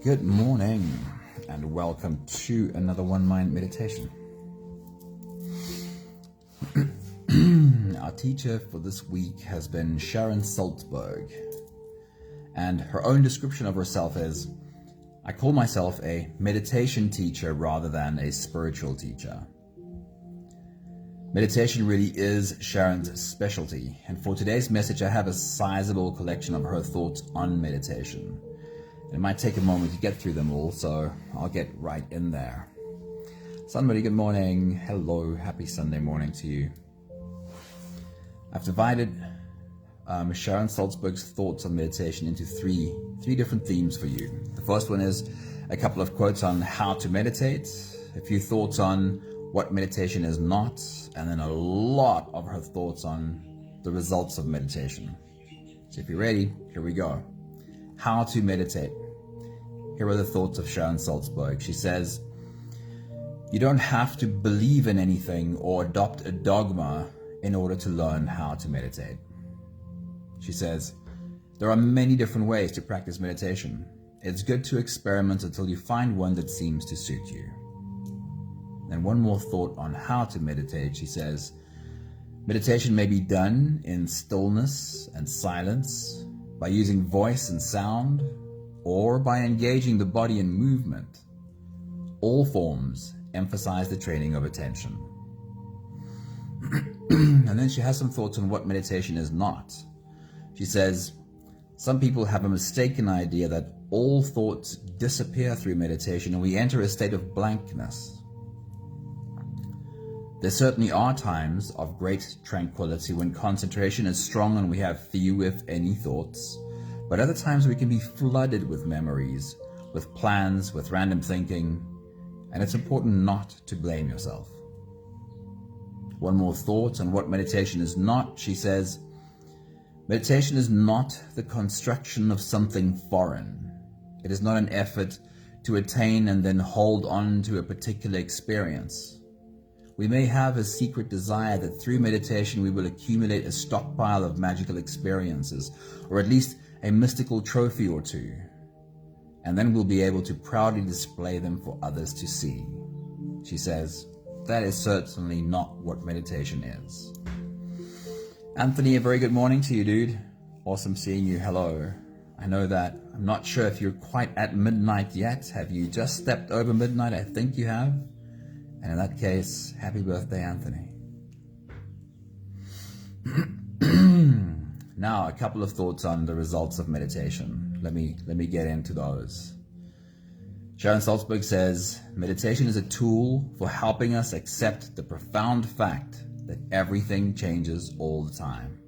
Good morning and welcome to another One Mind meditation. Our teacher for this week has been Sharon Salzberg, and her own description of herself is, I call myself a meditation teacher rather than a spiritual teacher. Meditation really is Sharon's specialty, and for today's message I have a sizable collection of her thoughts on meditation. It might take a moment to get through them all, so I'll get right in there. Somebody, good morning. Hello, happy Sunday morning to you. I've divided Sharon Salzberg's thoughts on meditation into three different themes for you. The first one is a couple of quotes on how to meditate, a few thoughts on what meditation is not, and then a lot of her thoughts on the results of meditation. So if you're ready, here we go. How to meditate. Here are the thoughts of Sharon Salzberg. She says, you don't have to believe in anything or adopt a dogma in order to learn how to meditate. She says, there are many different ways to practice meditation. It's good to experiment until you find one that seems to suit you. And one more thought on how to meditate. She says, meditation may be done in stillness and silence, by using voice and sound, or by engaging the body in movement. All forms emphasize the training of attention. And then she has some thoughts on what meditation is not. She says, some people have a mistaken idea that all thoughts disappear through meditation and we enter a state of blankness. There certainly are times of great tranquility when concentration is strong and we have few, if any, thoughts. But other times we can be flooded with memories, with plans, with random thinking, and it's important not to blame yourself. One more thought on what meditation is not. She says, meditation is not the construction of something foreign. It is not an effort to attain and then hold on to a particular experience. We may have a secret desire that through meditation we will accumulate a stockpile of magical experiences, or at least a mystical trophy or two, and then we'll be able to proudly display them for others to see. She says, that is certainly not what meditation is. Anthony, a very good morning to you, dude. Awesome seeing you. Hello. I know that I'm not sure if you're quite at midnight yet. Have you just stepped over midnight? I think you have. And in that case, happy birthday, Anthony. Now, a couple of thoughts on the results of meditation. Let me get into those. Sharon Salzberg says, meditation is a tool for helping us accept the profound fact that everything changes all the time.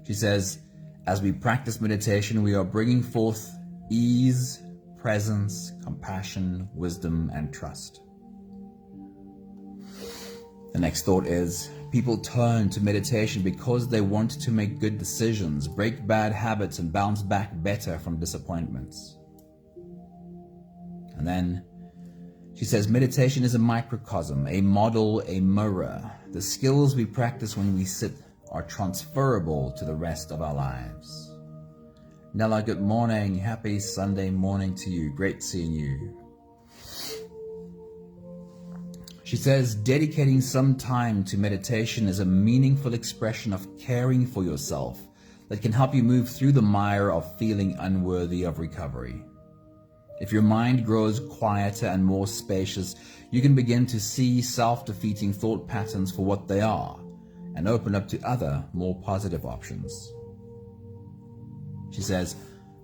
She says, as we practice meditation, we are bringing forth ease, presence, compassion, wisdom, and trust. The next thought is, people turn to meditation because they want to make good decisions, break bad habits, and bounce back better from disappointments. And then she says, meditation is a microcosm, a model, a mirror. The skills we practice when we sit are transferable to the rest of our lives. Nella, good morning. Happy Sunday morning to you. Great seeing you. She says, dedicating some time to meditation is a meaningful expression of caring for yourself that can help you move through the mire of feeling unworthy of recovery. If your mind grows quieter and more spacious, you can begin to see self-defeating thought patterns for what they are and open up to other, more positive options. She says,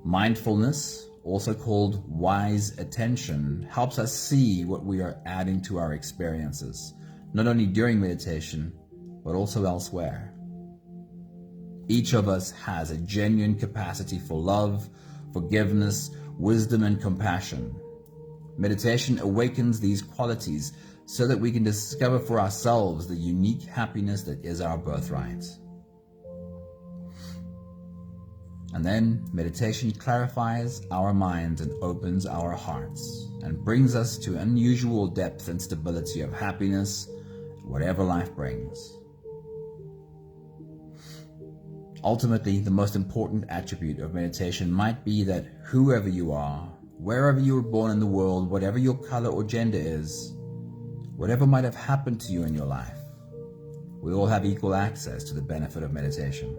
mindfulness, also called wise attention, helps us see what we are adding to our experiences, not only during meditation, but also elsewhere. Each of us has a genuine capacity for love, forgiveness, wisdom, and compassion. Meditation awakens these qualities so that we can discover for ourselves the unique happiness that is our birthright. And then meditation clarifies our minds and opens our hearts and brings us to unusual depth and stability of happiness, whatever life brings. Ultimately, the most important attribute of meditation might be that whoever you are, wherever you were born in the world, whatever your color or gender is, whatever might have happened to you in your life, we all have equal access to the benefit of meditation.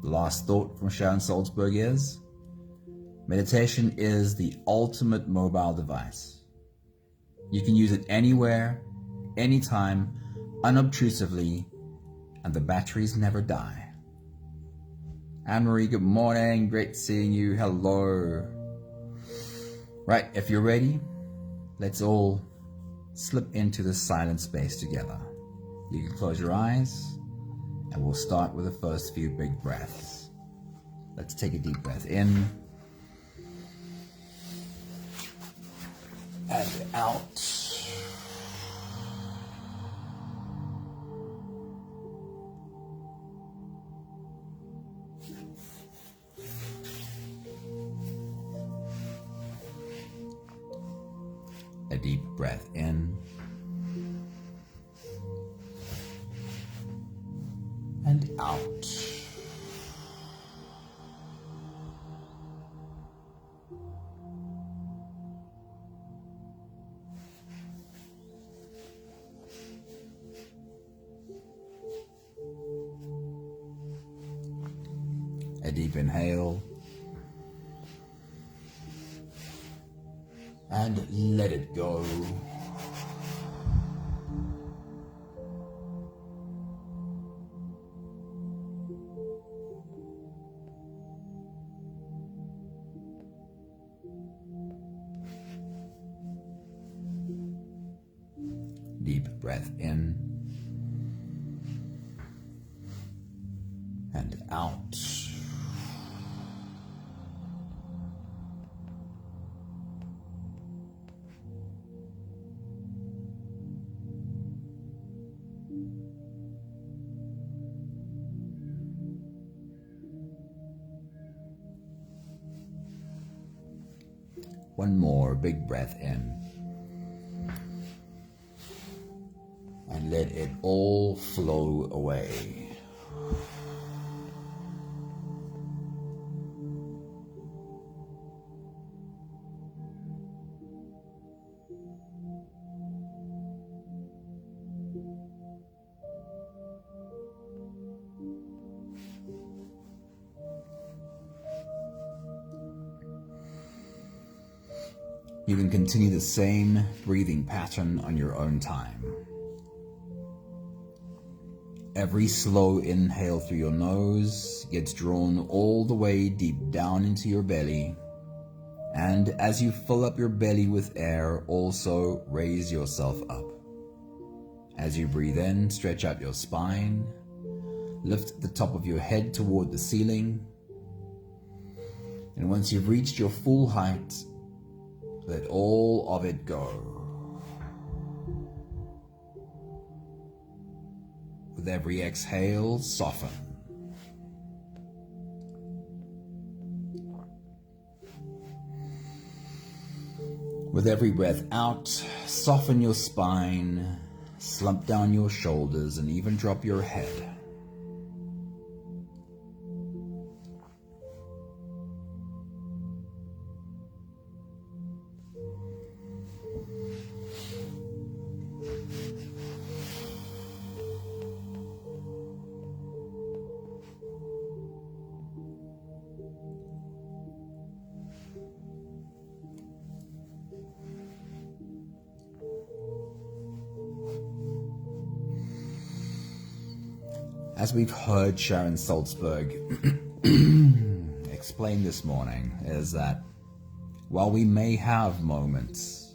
The last thought from Sharon Salzberg is, meditation is the ultimate mobile device. You can use it anywhere, anytime, unobtrusively, and the batteries never die. Anne-Marie, good morning. Great seeing you. Hello. Right, if you're ready, let's all slip into the silent space together. You can close your eyes, and we'll start with the first few big breaths. Let's take a deep breath in and out. A deep breath in and out. A deep inhale and let it go. Deep breath in and out. One more big breath in and let it all flow away. You can continue the same breathing pattern on your own time. Every slow inhale through your nose gets drawn all the way deep down into your belly, and as you fill up your belly with air, also raise yourself up. As you breathe in, stretch out your spine, lift the top of your head toward the ceiling, and once you've reached your full height, let all of it go. With every exhale, soften. With every breath out, soften your spine, slump down your shoulders, and even drop your head. As we've heard Sharon Salzberg explain this morning, is that while we may have moments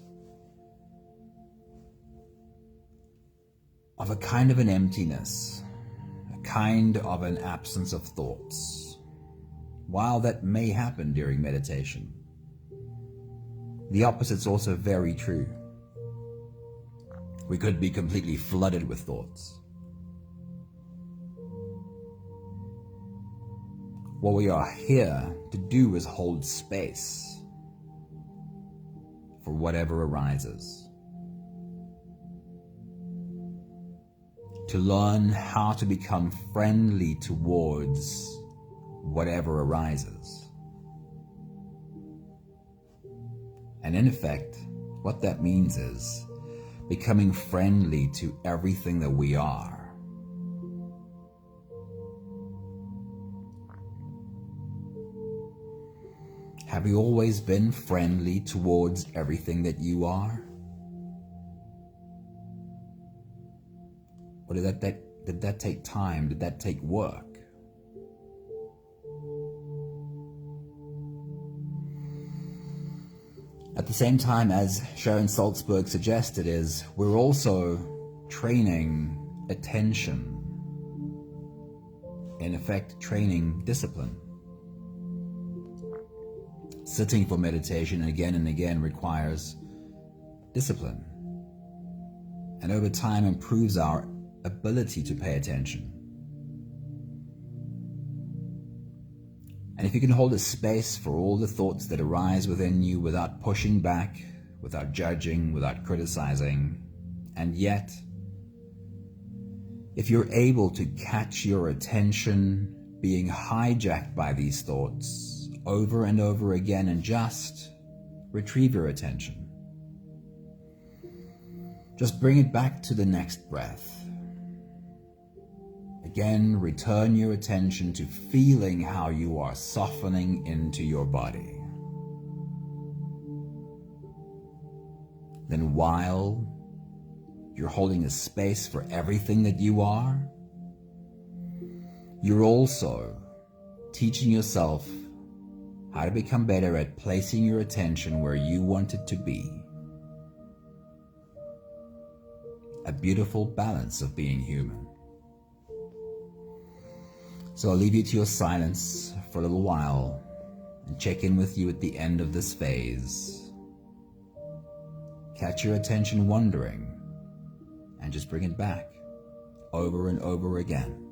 of a kind of an emptiness, a kind of an absence of thoughts, while that may happen during meditation, the opposite's also very true. We could be completely flooded with thoughts. What we are here to do is hold space for whatever arises. to learn how to become friendly towards whatever arises. And in effect, what that means is becoming friendly to everything that we are. Have you always been friendly towards everything that you are? Or did that take time? Did that take work? At the same time, as Sharon Salzberg suggested, is we're also training attention, in effect training discipline. Sitting for meditation again and again requires discipline, and over time improves our ability to pay attention. And if you can hold a space for all the thoughts that arise within you without pushing back, without judging, without criticizing, and yet, if you're able to catch your attention being hijacked by these thoughts over and over again and just retrieve your attention, just bring it back to the next breath. Again, return your attention to feeling how you are softening into your body. Then while you're holding a space for everything that you are, you're also teaching yourself how to become better at placing your attention where you want it to be. A beautiful balance of being human. So I'll leave you to your silence for a little while and check in with you at the end of this phase. Catch your attention wandering and just bring it back over and over again.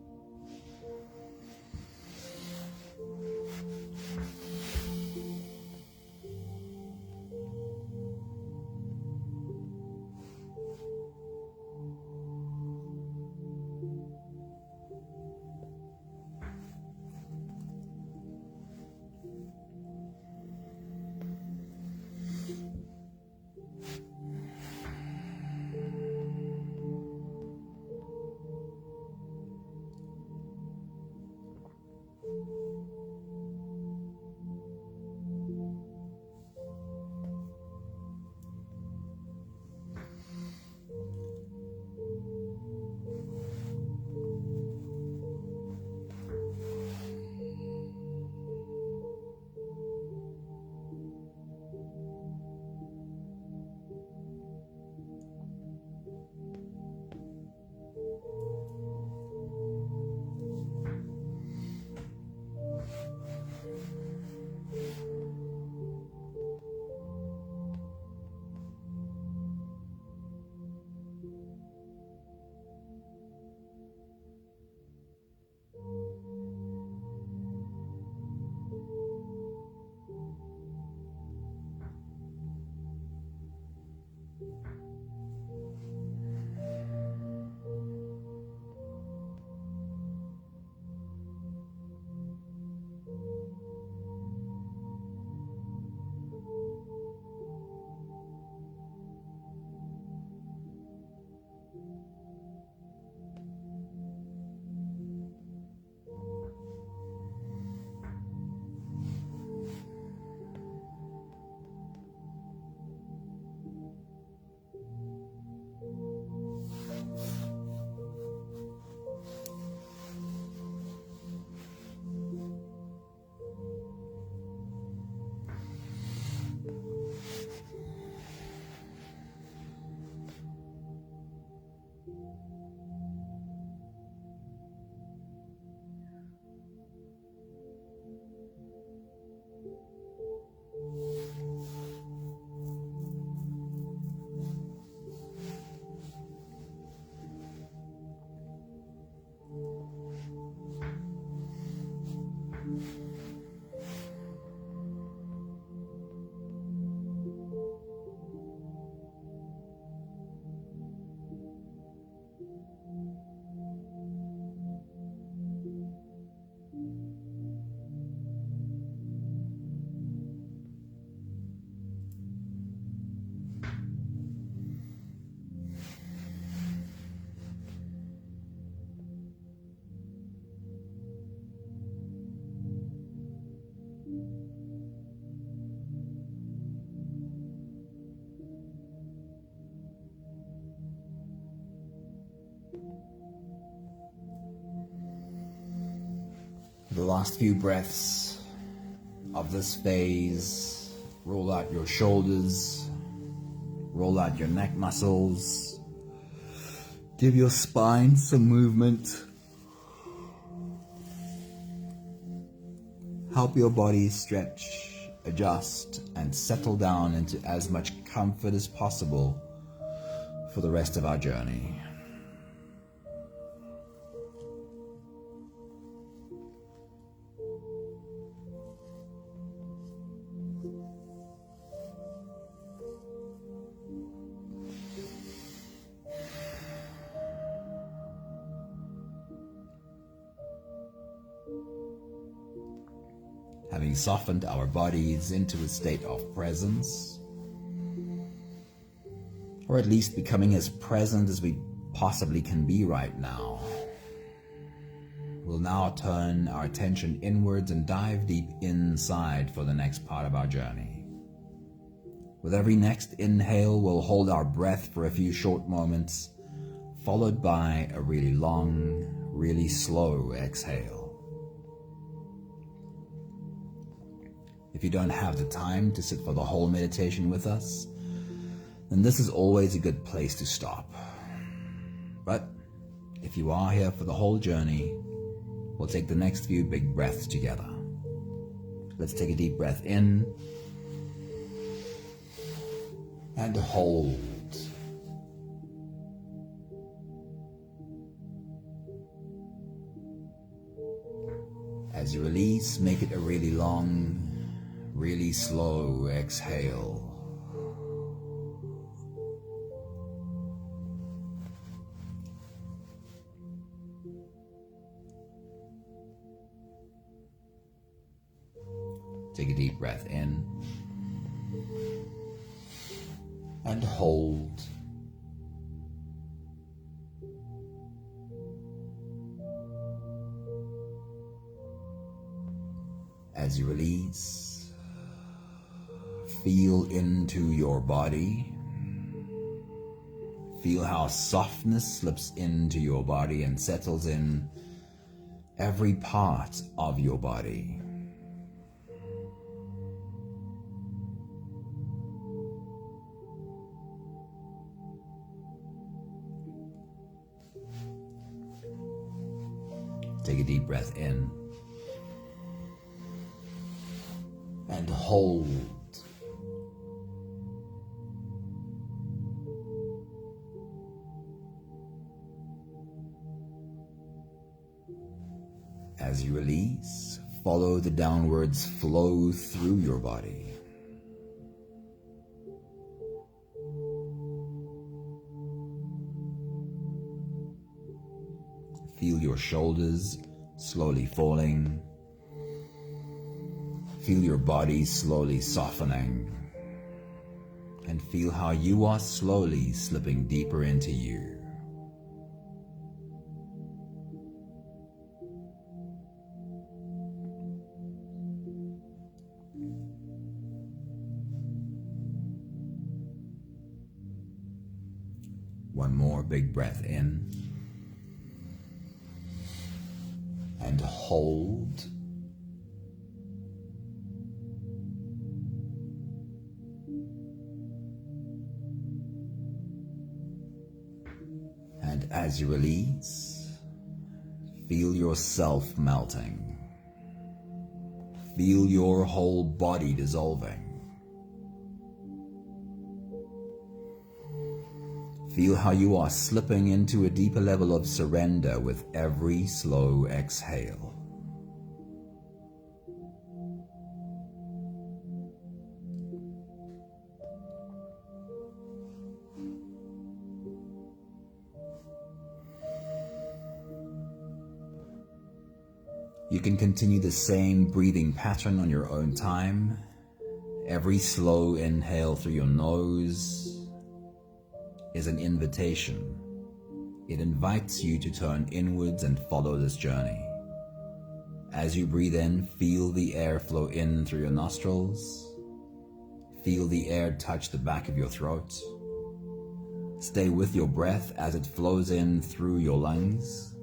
last few breaths of this phase, roll out your shoulders, roll out your neck muscles, give your spine some movement, help your body stretch, adjust, and settle down into as much comfort as possible for the rest of our journey. Having softened our bodies into a state of presence, or at least becoming as present as we possibly can be right now, we'll now turn our attention inwards and dive deep inside for the next part of our journey. With every next inhale, we'll hold our breath for a few short moments, followed by a really long, really slow exhale. If you don't have the time to sit for the whole meditation with us, then this is always a good place to stop. But if you are here for the whole journey, we'll take the next few big breaths together. Let's take a deep breath in and hold. As you release, make it a really long, really slow exhale. Take a deep breath in and hold. As you release, feel into your body. Feel how softness slips into your body and settles in every part of your body. Take a deep breath in and hold. As you release, follow the downwards flow through your body. Feel your shoulders slowly falling. Feel your body slowly softening. And feel how you are slowly slipping deeper into you. One more big breath in and hold. And as you release, feel yourself melting. Feel your whole body dissolving. Feel how you are slipping into a deeper level of surrender with every slow exhale. You can continue the same breathing pattern on your own time. Every slow inhale through your nose is an invitation. It invites you to turn inwards and follow this journey. As you breathe in, feel the air flow in through your nostrils. Feel the air touch the back of your throat. Stay with your breath as it flows in through your lungs.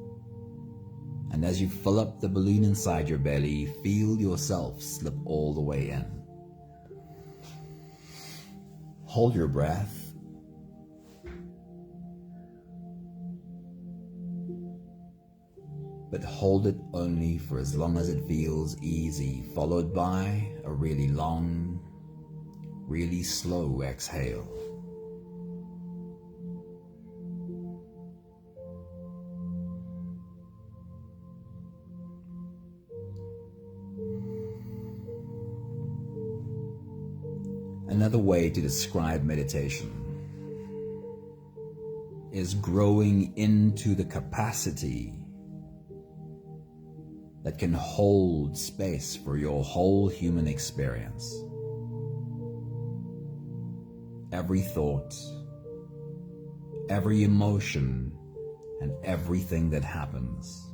And as you fill up the balloon inside your belly, feel yourself slip all the way in. Hold your breath. But hold it only for as long as it feels easy, followed by a really long, really slow exhale. Another way to describe meditation is growing into the capacity that can hold space for your whole human experience. Every thought, every emotion, and everything that happens.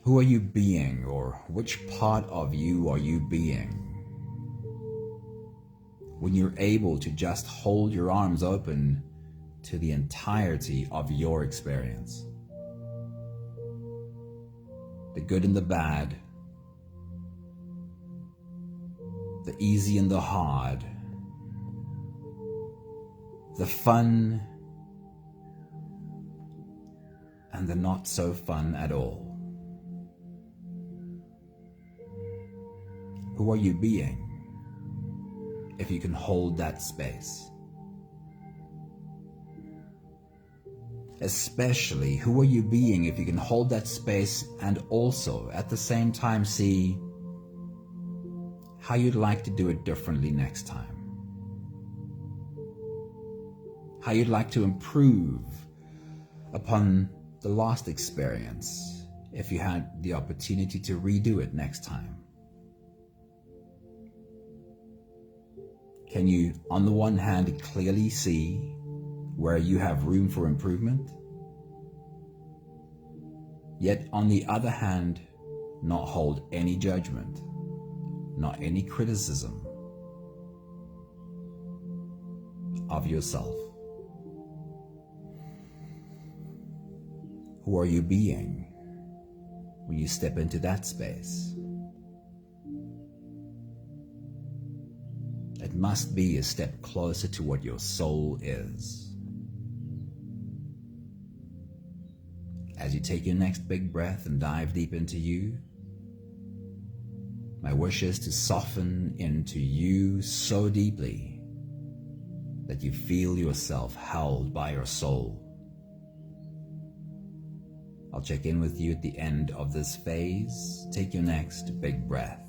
Who are you being, or which part of you are you being? When you're able to just hold your arms open to the entirety of your experience. The good and the bad, the easy and the hard, the fun and the not so fun at all. Who are you being if you can hold that space? Especially, who are you being if you can hold that space and also at the same time see how you'd like to do it differently next time? How you'd like to improve upon the last experience if you had the opportunity to redo it next time? Can you, on the one hand, clearly see where you have room for improvement, yet on the other hand, not hold any judgment, not any criticism of yourself? Who are you being when you step into that space? It must be a step closer to what your soul is. As you take your next big breath and dive deep into you, my wish is to soften into you so deeply that you feel yourself held by your soul. I'll check in with you at the end of this phase. Take your next big breath.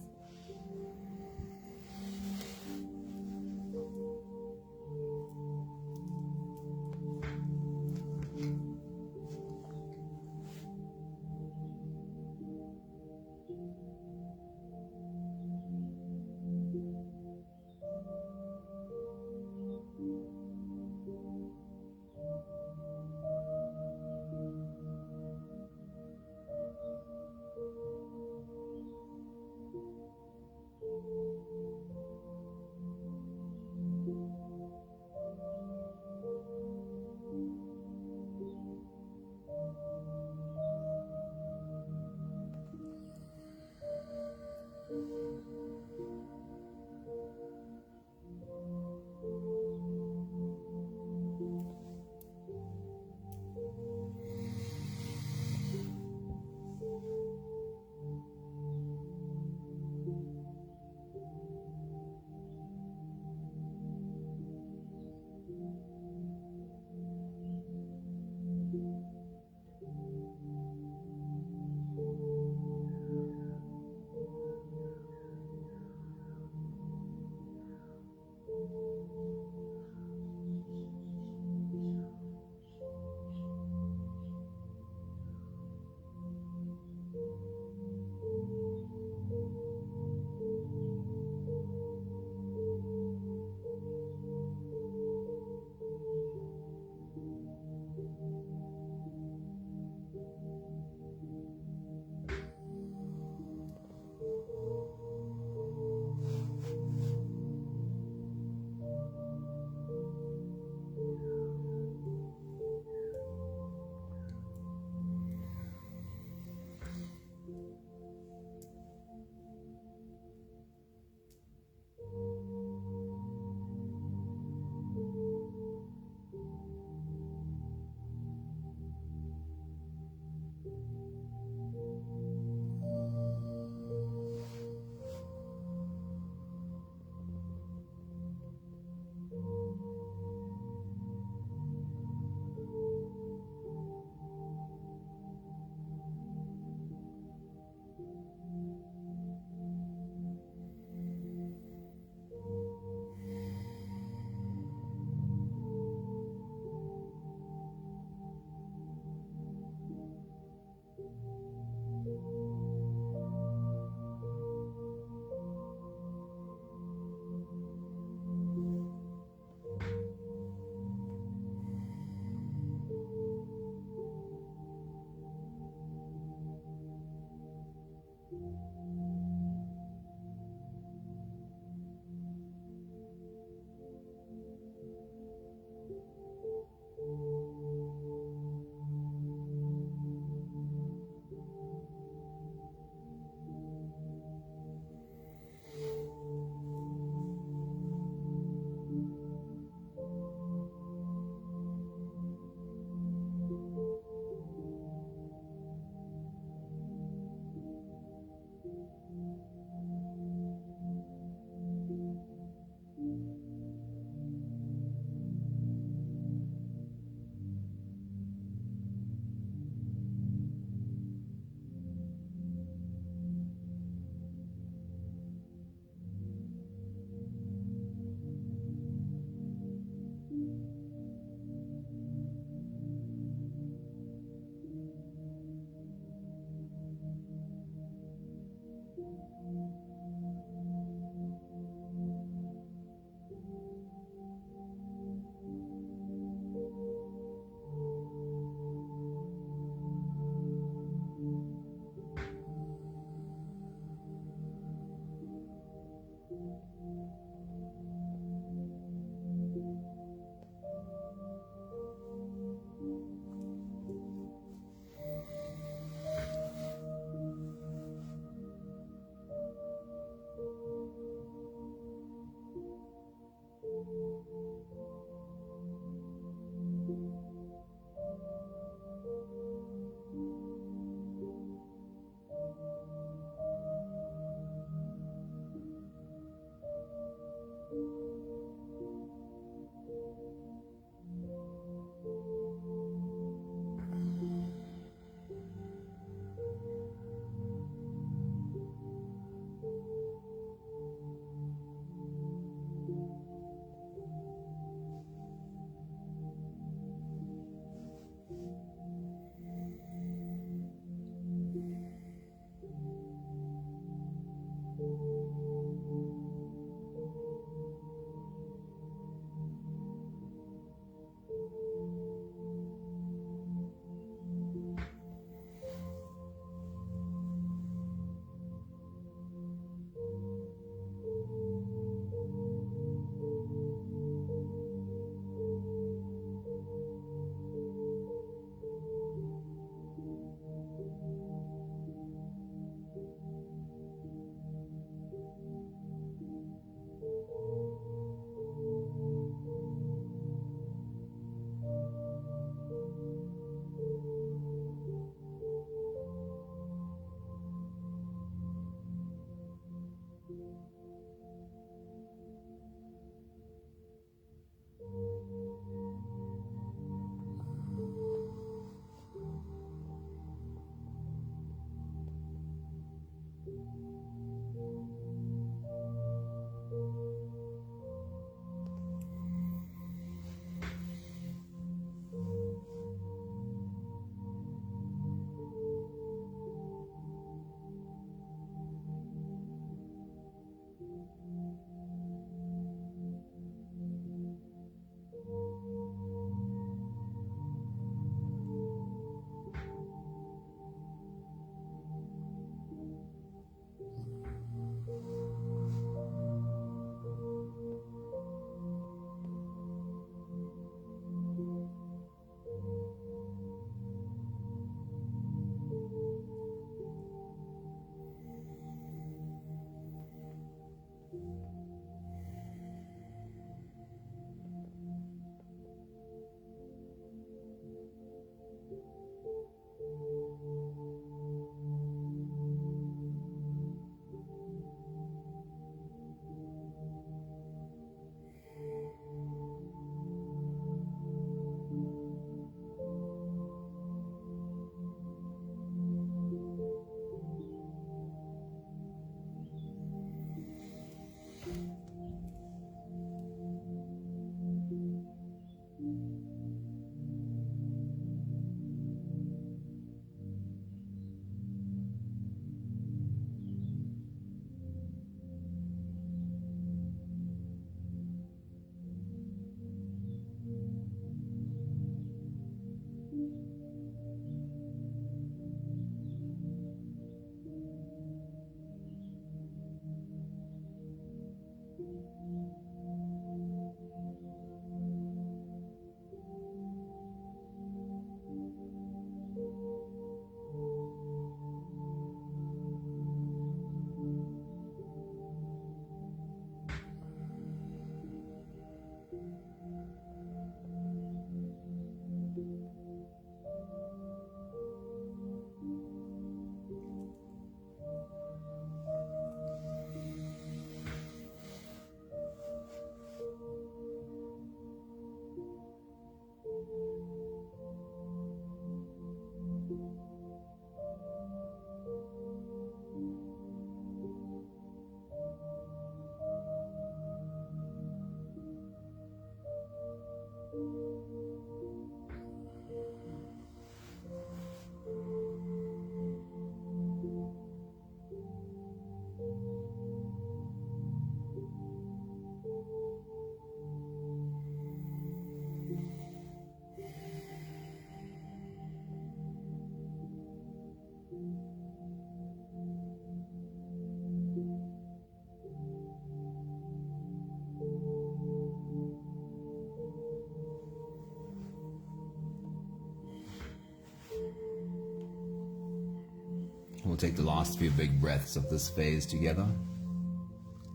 We'll take the last few big breaths of this phase together,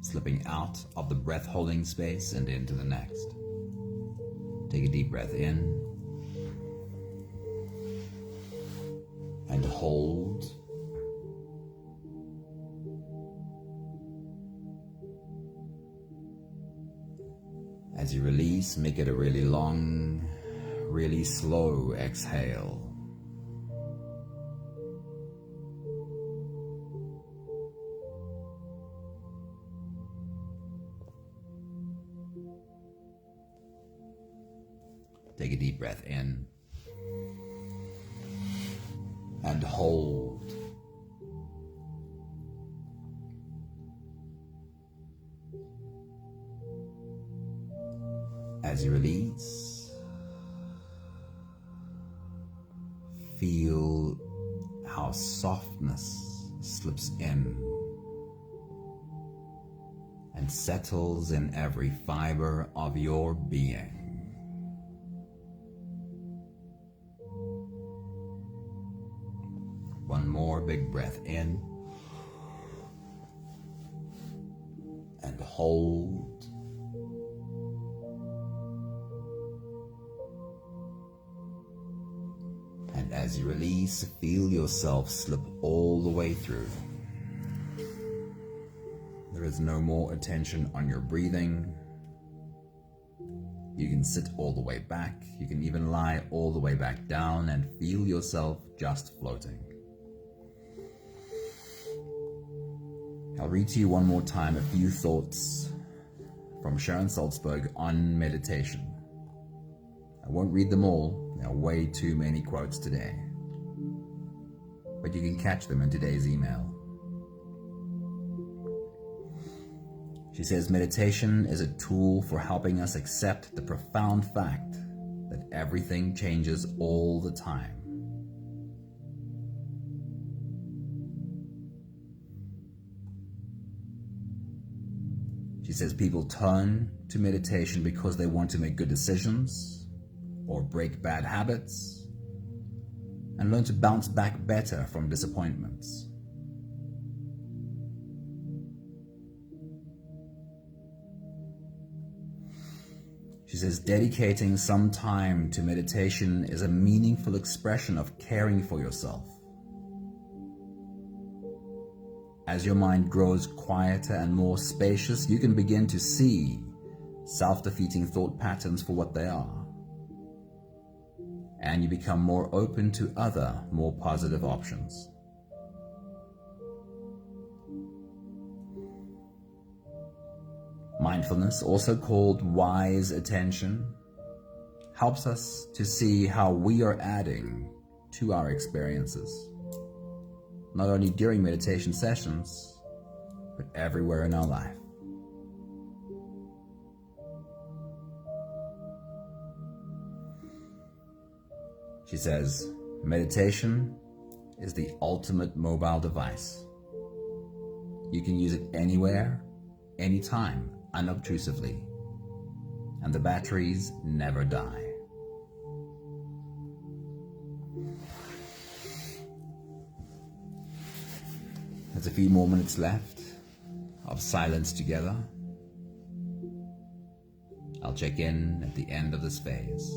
slipping out of the breath holding space and into the next. Take a deep breath in and hold. As you release, make it a really long, really slow exhale. Take a deep breath in and hold. As you release, feel how softness slips in and settles in every fiber of your being. One more big breath in and hold. And as you release, feel yourself slip all the way through. There is no more attention on your breathing. You can sit all the way back. You can even lie all the way back down and feel yourself just floating. I'll read to you one more time a few thoughts from Sharon Salzberg on meditation. I won't read them all. There are way too many quotes today. But you can catch them in today's email. She says, meditation is a tool for helping us accept the profound fact that everything changes all the time. She says people turn to meditation because they want to make good decisions or break bad habits and learn to bounce back better from disappointments. She says dedicating some time to meditation is a meaningful expression of caring for yourself. As your mind grows quieter and more spacious, you can begin to see self-defeating thought patterns for what they are. And you become more open to other, more positive options. Mindfulness, also called wise attention, helps us to see how we are adding to our experiences, not only during meditation sessions, but everywhere in our life. She says, meditation is the ultimate mobile device. You can use it anywhere, anytime, unobtrusively, and the batteries never die. There's a few more minutes left of silence together. I'll check in at the end of this phase.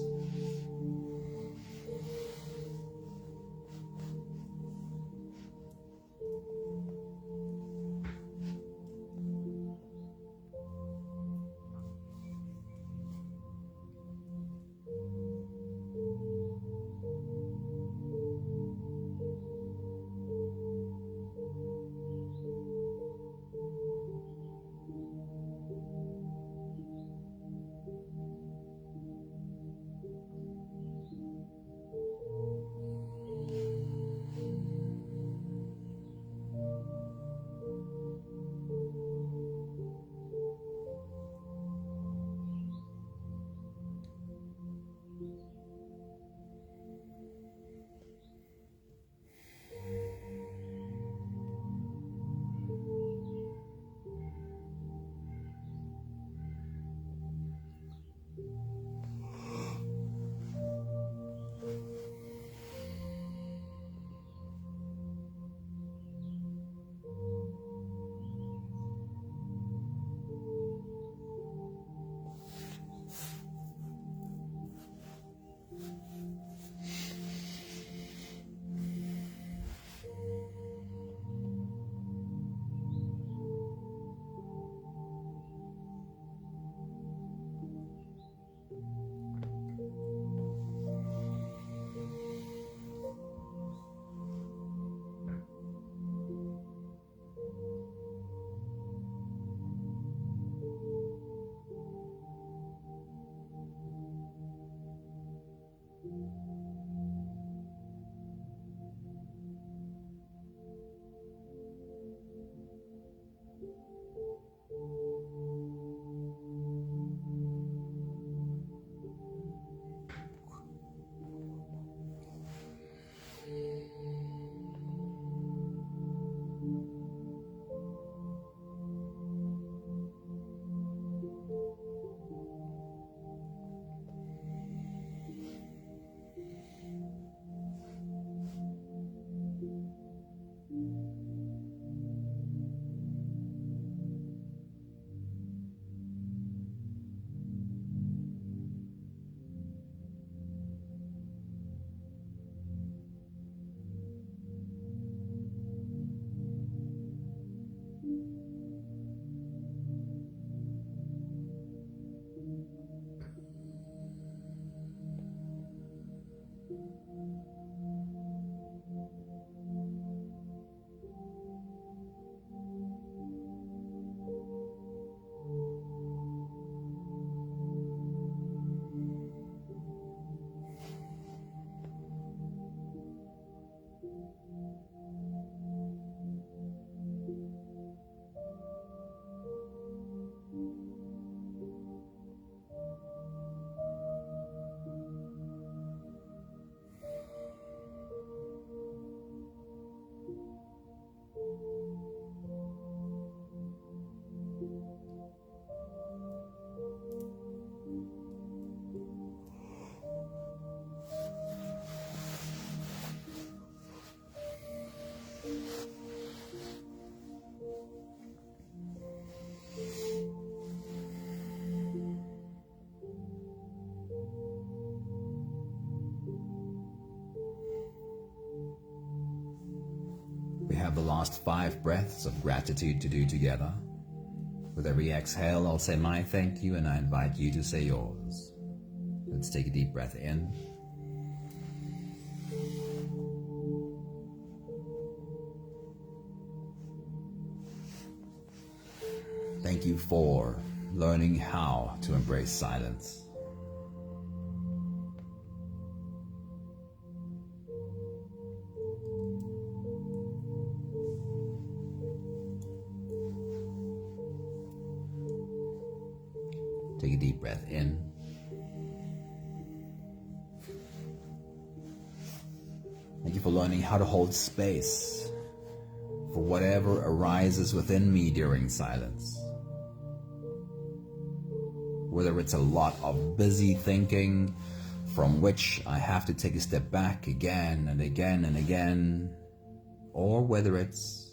have the last 5 breaths of gratitude to do together. With every exhale, I'll say my thank you, and I invite you to say yours. Let's take a deep breath in. Thank you for learning how to embrace silence. Take a deep breath in. Thank you for learning how to hold space for whatever arises within me during silence. Whether it's a lot of busy thinking from which I have to take a step back again and again and again, or whether it's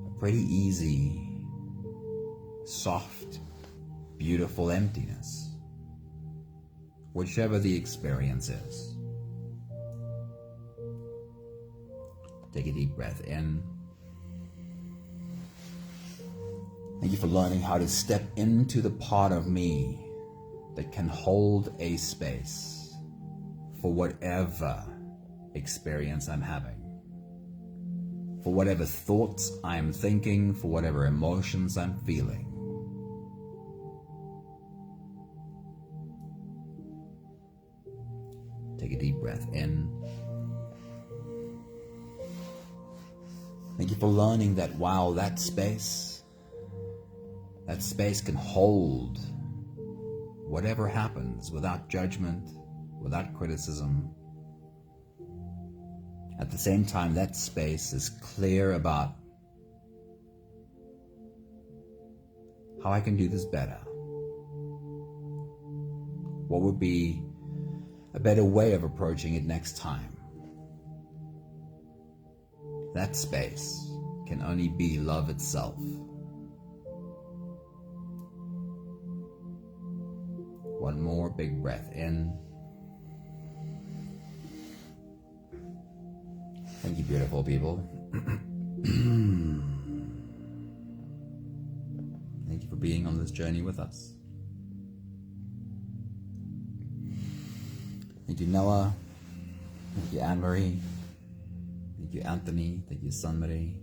a pretty easy, soft, beautiful emptiness, whichever the experience is. Take a deep breath in. Thank you for learning how to step into the part of me that can hold a space for whatever experience I'm having, for whatever thoughts I'm thinking, for whatever emotions I'm feeling. Take a deep breath in. Thank you for learning that while that space can hold whatever happens without judgment, without criticism, at the same time that space is clear about how I can do this better. What would be a better way of approaching it next time? That space can only be love itself. One more big breath in. Thank you, beautiful people. Thank you for being on this journey with us. Thank you, Noah. Thank you, Anne-Marie. Thank you, Anthony. Thank you, Sunmarie.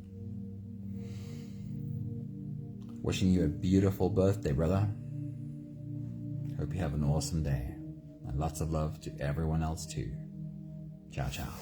Wishing you a beautiful birthday, brother. Hope you have an awesome day. And lots of love to everyone else too. Ciao, ciao.